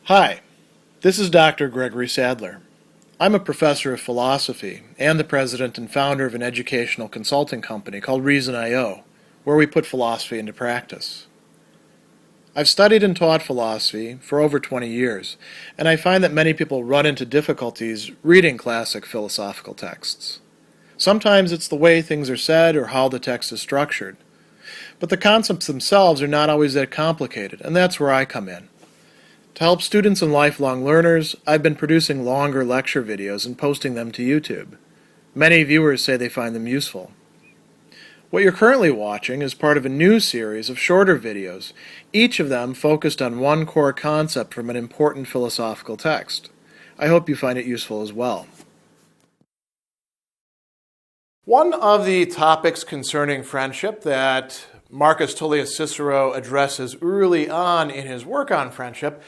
Hi, this is Dr. Gregory Sadler. I'm a professor of philosophy and the president and founder of an educational consulting company called Reason.io, where we put philosophy into practice. I've studied and taught philosophy for over 20 years, and I find that many people run into difficulties reading classic philosophical texts. Sometimes it's the way things are said or how the text is structured. But the concepts themselves are not always that complicated, and that's where I come in. To help students and lifelong learners, I've been producing longer lecture videos and posting them to YouTube. Many viewers say they find them useful. What you're currently watching is part of a new series of shorter videos, each of them focused on one core concept from an important philosophical text. I hope you find it useful as well. One of the topics concerning friendship that Marcus Tullius Cicero addresses early on in his work on friendship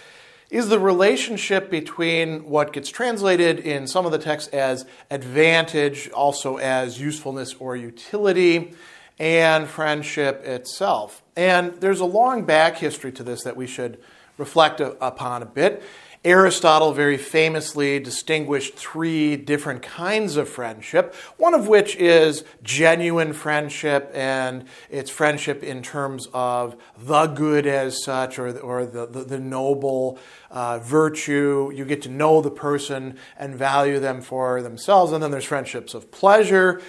is the relationship between what gets translated in some of the texts as advantage, also as usefulness or utility, and friendship itself. And there's a long back history to this that we should reflect upon a bit. Aristotle very famously distinguished three different kinds of friendship, one of which is genuine friendship, and it's friendship in terms of the good as such, or the noble virtue. You get to know the person and value them for themselves. And then there's friendships of pleasure.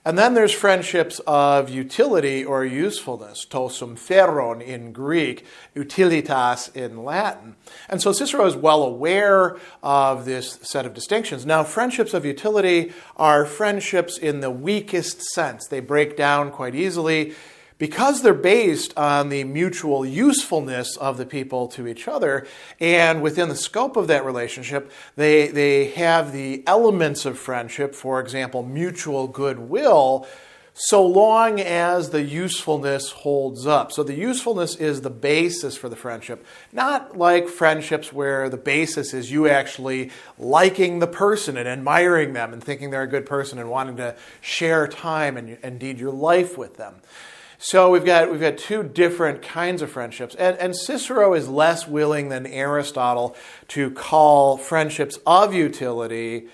And then there's friendships of utility or usefulness, to sympheron in Greek, utilitas in Latin. And so Cicero is well aware of this set of distinctions. Now, friendships of utility are friendships in the weakest sense. They break down quite easily because they're based on the mutual usefulness of the people to each other, and within the scope of that relationship, they have the elements of friendship, for example, mutual goodwill, so long as the usefulness holds up. So the usefulness is the basis for the friendship, not like friendships where the basis is you actually liking the person and admiring them and thinking they're a good person and wanting to share time and indeed your life with them. So we've got two different kinds of friendships, and Cicero is less willing than Aristotle to call friendships of utility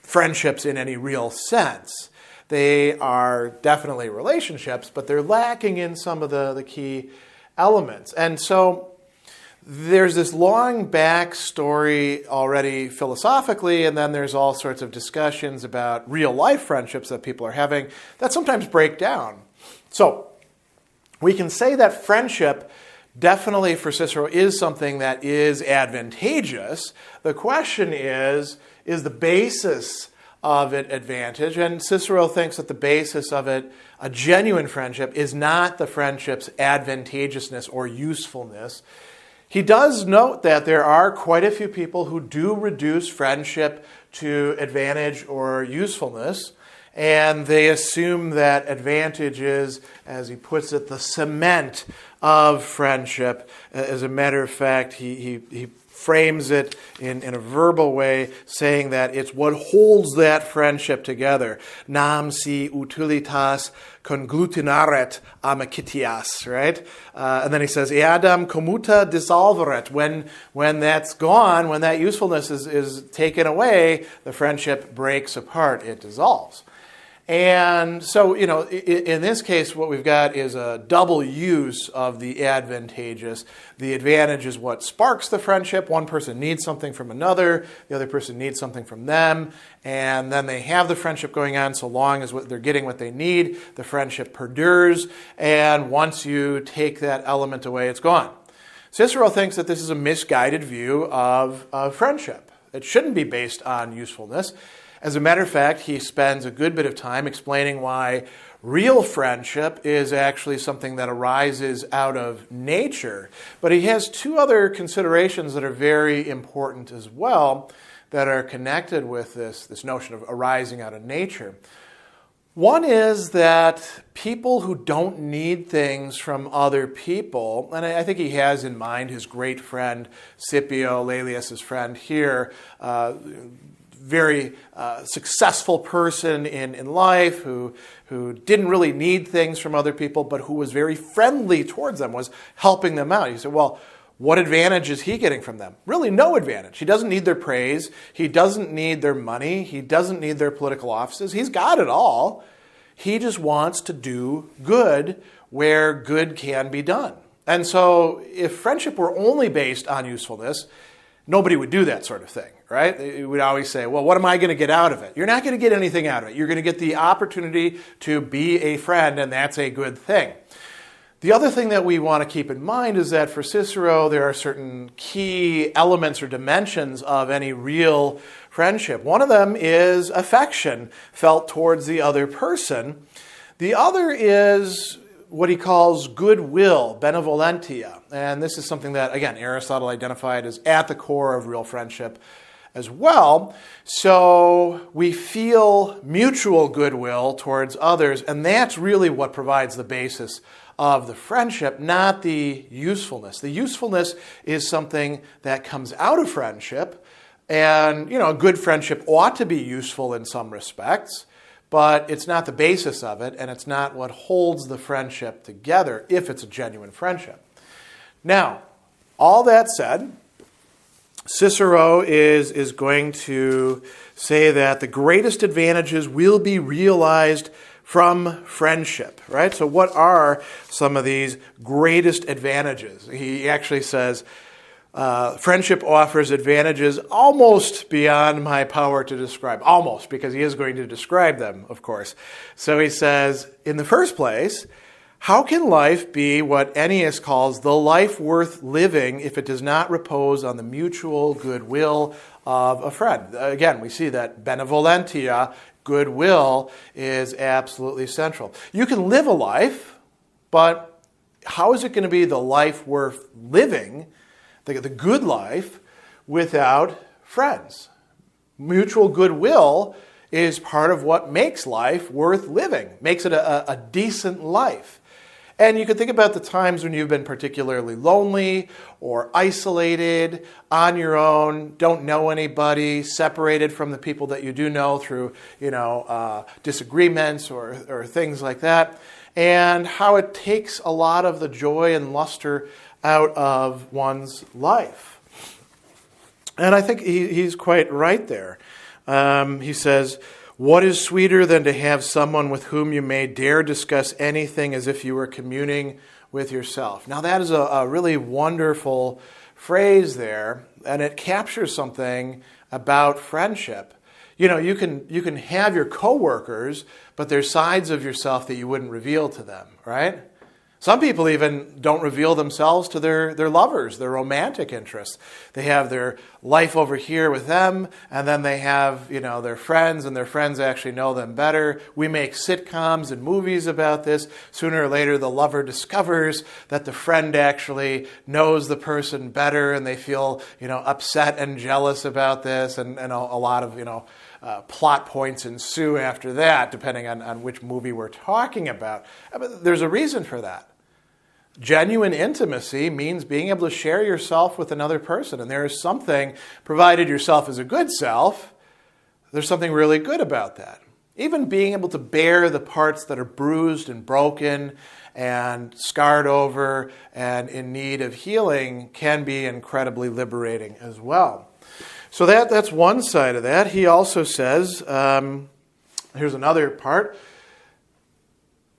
friendships in any real sense. They are definitely relationships, but they're lacking in some of the key elements. And so there's this long backstory already philosophically, and then there's all sorts of discussions about real-life friendships that people are having that sometimes break down. So we can say that friendship definitely for Cicero is something that is advantageous. The question is the basis of it advantage? And Cicero thinks that the basis of it, a genuine friendship, is not the friendship's advantageousness or usefulness. He does note that there are quite a few people who do reduce friendship to advantage or usefulness, and they assume that advantage is, as he puts it, the cement of friendship. As a matter of fact, he frames it in a verbal way, saying that it's what holds that friendship together. Nam si utilitas conglutinaret amicitias, right? And then he says, eadam commuta dissolveret. When that's gone, when that usefulness is taken away, the friendship breaks apart, it dissolves. And so, in this case, what we've got is a double use of the advantageous. The advantage is what sparks the friendship. One person needs something from another. The other person needs something from them. And then they have the friendship going on so long as they're getting what they need. The friendship perdures. And once you take that element away, it's gone. Cicero thinks that this is a misguided view of friendship. It shouldn't be based on usefulness. As a matter of fact, he spends a good bit of time explaining why real friendship is actually something that arises out of nature. But he has two other considerations that are very important as well that are connected with this notion of arising out of nature. One is that people who don't need things from other people, and I think he has in mind his great friend Scipio, Laelius's friend here, very successful person in life who didn't really need things from other people, but who was very friendly towards them, was helping them out. You say, well, what advantage is he getting from them? Really no advantage. He doesn't need their praise. He doesn't need their money. He doesn't need their political offices. He's got it all. He just wants to do good where good can be done. And so if friendship were only based on usefulness, nobody would do that sort of thing, right? They would always say, well, what am I going to get out of it? You're not going to get anything out of it. You're going to get the opportunity to be a friend, and that's a good thing. The other thing that we want to keep in mind is that for Cicero, there are certain key elements or dimensions of any real friendship. One of them is affection felt towards the other person. The other is what he calls goodwill, benevolentia. And this is something that, again, Aristotle identified as at the core of real friendship as well. So we feel mutual goodwill towards others, and that's really what provides the basis of the friendship, not the usefulness. The usefulness is something that comes out of friendship, and a good friendship ought to be useful in some respects, but it's not the basis of it, and it's not what holds the friendship together if it's a genuine friendship. Now, all that said, Cicero is going to say that the greatest advantages will be realized from friendship, right? So what are some of these greatest advantages? He actually says, friendship offers advantages almost beyond my power to describe. Almost, because he is going to describe them, of course. So he says, in the first place, how can life be what Ennius calls the life worth living if it does not repose on the mutual goodwill of a friend? Again, we see that benevolentia, goodwill, is absolutely central. You can live a life, but how is it going to be the life worth living, the good life, without friends? Mutual goodwill is part of what makes life worth living, makes it a decent life. And you can think about the times when you've been particularly lonely or isolated, on your own, don't know anybody, separated from the people that you do know through, disagreements or things like that, and how it takes a lot of the joy and luster out of one's life. And I think he's quite right there. He says, what is sweeter than to have someone with whom you may dare discuss anything as if you were communing with yourself? Now that is a really wonderful phrase there, and it captures something about friendship. You can have your coworkers, but there's sides of yourself that you wouldn't reveal to them, right? Some people even don't reveal themselves to their lovers, their romantic interests. They have their life over here with them, and then they have, their friends, and their friends actually know them better. We make sitcoms and movies about this. Sooner or later, the lover discovers that the friend actually knows the person better, and they feel, upset and jealous about this, and a lot of, plot points ensue after that, depending on which movie we're talking about. But there's a reason for that. Genuine intimacy means being able to share yourself with another person. And there is something, provided yourself is a good self, there's something really good about that. Even being able to bear the parts that are bruised and broken and scarred over and in need of healing can be incredibly liberating as well. So that's one side of that. He also says, here's another part,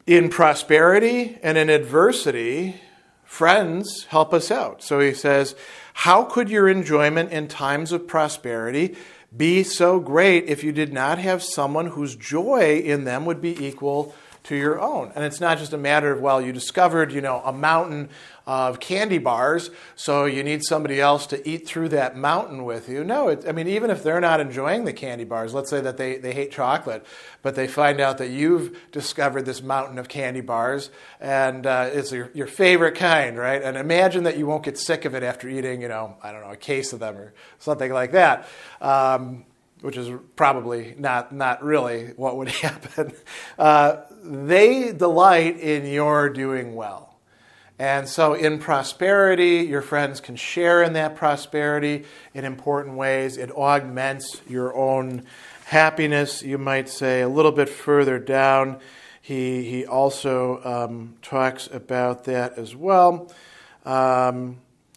in prosperity and in adversity, friends help us out. So he says, how could your enjoyment in times of prosperity be so great if you did not have someone whose joy in them would be equal to your own? And it's not just a matter of, you discovered, a mountain of candy bars, so you need somebody else to eat through that mountain with you. No, even if they're not enjoying the candy bars, let's say that they hate chocolate, but they find out that you've discovered this mountain of candy bars, and it's your favorite kind, right? And imagine that you won't get sick of it after eating, a case of them or something like that. Which is probably not really what would happen. They delight in your doing well. And so in prosperity, your friends can share in that prosperity in important ways. It augments your own happiness, you might say. A little bit further down, he also talks about that as well.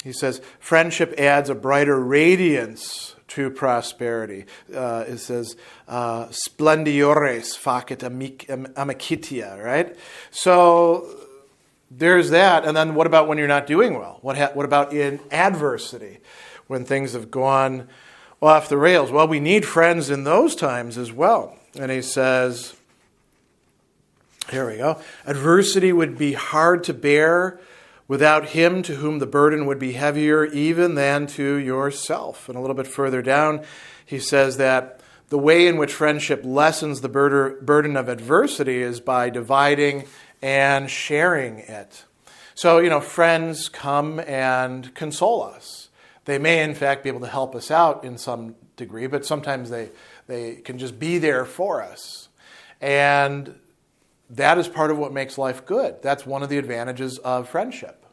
He says, friendship adds a brighter radiance to prosperity. It says, splendidores facit amicitia, right? So there's that. And then what about when you're not doing well? What about in adversity, when things have gone off the rails? Well, we need friends in those times as well. And he says, here we go, adversity would be hard to bear without him to whom the burden would be heavier even than to yourself. And a little bit further down, he says that the way in which friendship lessens the burden of adversity is by dividing and sharing it. So, friends come and console us. They may, in fact, be able to help us out in some degree, but sometimes they can just be there for us. And that is part of what makes life good. That's one of the advantages of friendship.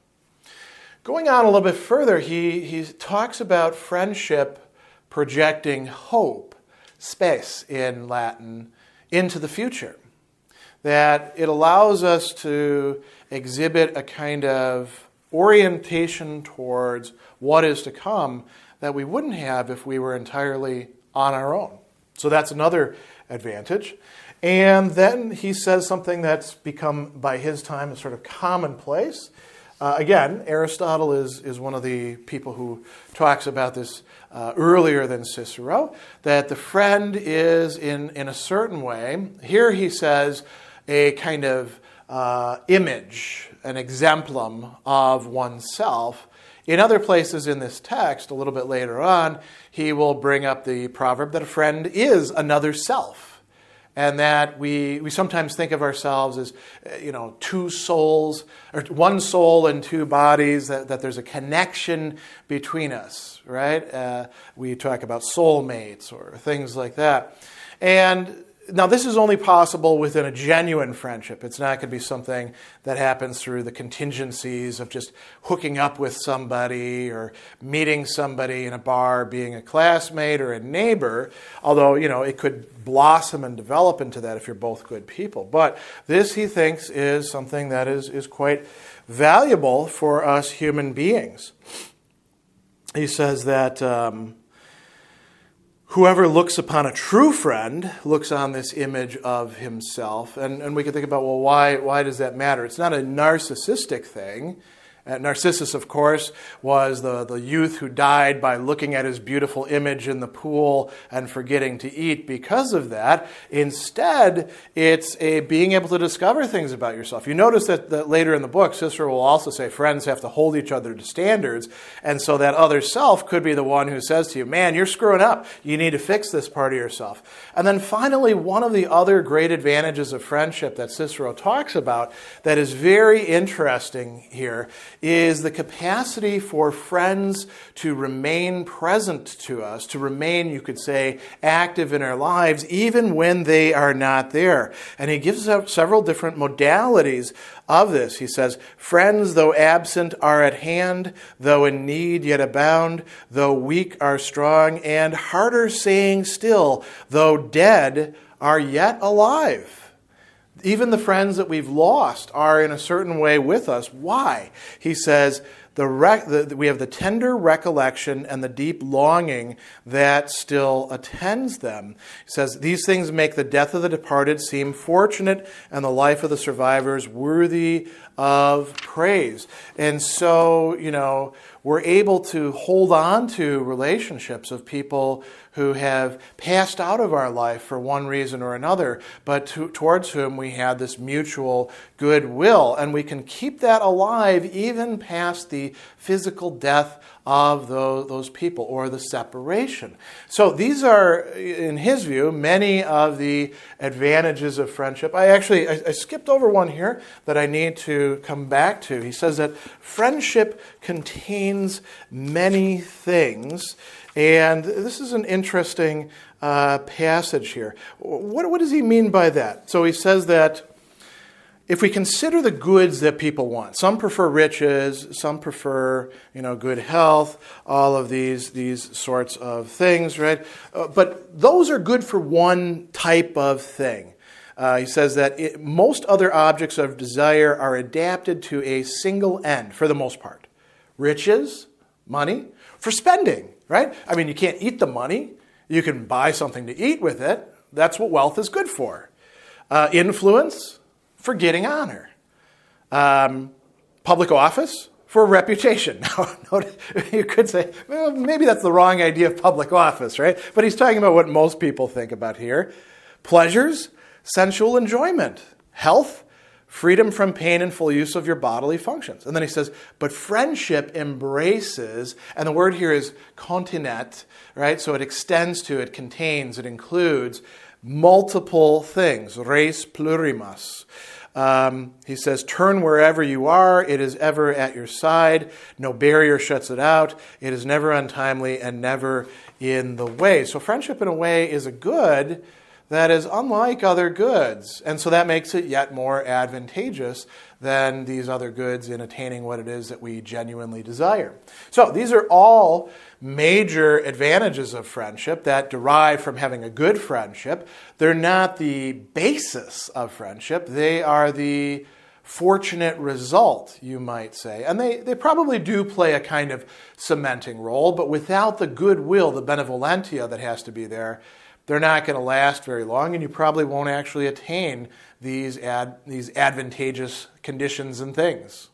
Going on a little bit further, he talks about friendship projecting hope, spes in Latin, into the future. That it allows us to exhibit a kind of orientation towards what is to come that we wouldn't have if we were entirely on our own. So that's another advantage. And then he says something that's become, by his time, a sort of commonplace. Again, Aristotle is one of the people who talks about this earlier than Cicero, that the friend is, in a certain way, here he says, a kind of image, an exemplum of oneself. In other places in this text, a little bit later on, he will bring up the proverb that a friend is another self. And that we sometimes think of ourselves as, two souls, or one soul and two bodies, that there's a connection between us, right? We talk about soulmates or things like that. And now this is only possible within a genuine friendship. It's not going to be something that happens through the contingencies of just hooking up with somebody or meeting somebody in a bar, being a classmate or a neighbor, although, it could blossom and develop into that if you're both good people. But this, he thinks, is something that is quite valuable for us human beings. He says that whoever looks upon a true friend looks on this image of himself. And we can think about, well, why does that matter? It's not a narcissistic thing. Narcissus, of course, was the youth who died by looking at his beautiful image in the pool and forgetting to eat because of that. Instead, it's a being able to discover things about yourself. You notice that later in the book, Cicero will also say friends have to hold each other to standards, and so that other self could be the one who says to you, man, you're screwing up. You need to fix this part of yourself. And then finally, one of the other great advantages of friendship that Cicero talks about that is very interesting here is the capacity for friends to remain present to us, to remain, you could say, active in our lives, even when they are not there. And he gives out several different modalities of this. He says, friends, though absent, are at hand, though in need yet abound, though weak are strong, and harder saying still, though dead are yet alive. Even the friends that we've lost are in a certain way with us. Why? He says, we have the tender recollection and the deep longing that still attends them. He says, these things make the death of the departed seem fortunate and the life of the survivors worthy of praise. And so, we're able to hold on to relationships of people who have passed out of our life for one reason or another, but towards whom we had this mutual goodwill. And we can keep that alive even past the physical death of those people or the separation. So these are, in his view, many of the advantages of friendship. I skipped over one here that I need to come back to. He says that friendship contains many things. And this is an interesting passage here. What does he mean by that? So he says that if we consider the goods that people want, some prefer riches, some prefer, good health, all of these sorts of things, right? But those are good for one type of thing. He says that most other objects of desire are adapted to a single end, for the most part. Riches, money for spending, right? I mean, you can't eat the money. You can buy something to eat with it. That's what wealth is good for. Influence for getting honor. Public office for reputation. Now, you could say, well, maybe that's the wrong idea of public office, right? But he's talking about what most people think about here. Pleasures, sensual enjoyment, health, freedom from pain and full use of your bodily functions. And then he says, but friendship embraces, and the word here is continet, right? So it extends to, it contains, it includes multiple things, res plurimas. He says, turn wherever you are. It is ever at your side. No barrier shuts it out. It is never untimely and never in the way. So friendship, in a way, is a good that is unlike other goods. And so that makes it yet more advantageous than these other goods in attaining what it is that we genuinely desire. So these are all major advantages of friendship that derive from having a good friendship. They're not the basis of friendship. They are the fortunate result, you might say. And they probably do play a kind of cementing role, but without the goodwill, the benevolentia that has to be there, they're not going to last very long, and you probably won't actually attain these advantageous conditions and things.